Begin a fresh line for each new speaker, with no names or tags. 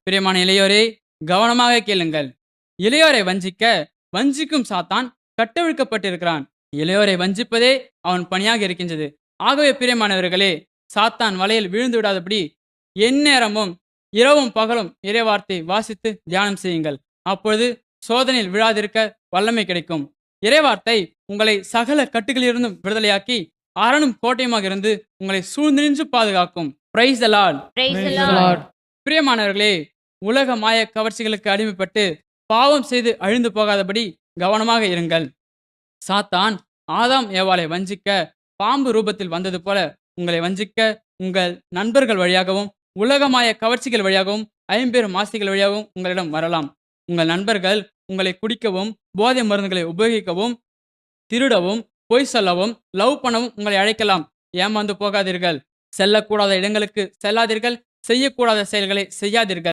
பிரியமான இளையோரே, கவனமாக கேளுங்கள். இளையோரை வஞ்சிக்க வஞ்சிக்கும் சாத்தான் கட்டவிழ்க்கப்பட்டிருக்கிறான். இளையோரை வஞ்சிப்பதே அவன் பணியாக இருக்கின்றது. ஆகவே பிரியமானவர்களே, சாத்தான் வலையில் விழுந்து விடாதபடி எந்நேரமும் இரவும் பகலும் இறைவார்த்தை வாசித்து தியானம் செய்யுங்கள். அப்பொழுது சோதனையில் விழாதிருக்க வல்லமை கிடைக்கும். இறைவார்த்தை உங்களை சகல கட்டுகளிலிருந்தும் விடுதலையாக்கி அரணும் கோட்டையுமாக இருந்து உங்களை சூழ்ந்து பாதுகாக்கும். Praise the Lord.
Praise the
Praise the
Lord.
Lord.
பிரியமானவர்களே, உலக மாய கவர்ச்சிகளுக்கு அடிமைப்பட்டு பாவம் செய்து அழிந்து போகாதபடி கவனமாக இருங்கள். சாத்தான் ஆதாம் ஏவாளை வஞ்சிக்க பாம்பு ரூபத்தில் வந்தது போல உங்களை வஞ்சிக்க உங்கள் நண்பர்கள் வழியாகவும் உலகமாய கவர்ச்சிகள் வழியாகவும் ஐம்பெரும் ஆசைகள் வழியாகவும் உங்களிடம் வரலாம். உங்கள் நண்பர்கள் உங்களை குடிக்கவும் போதை மருந்துகளை உபயோகிக்கவும் திருடவும் பொய் சொல்லவும் லவ் பண்ணவும் உங்களை அழைக்கலாம். ஏமாந்து போகாதீர்கள். செல்லக்கூடாத இடங்களுக்கு செல்லாதீர்கள். செய்யக்கூடாத செயல்களை செய்யாதீர்கள்.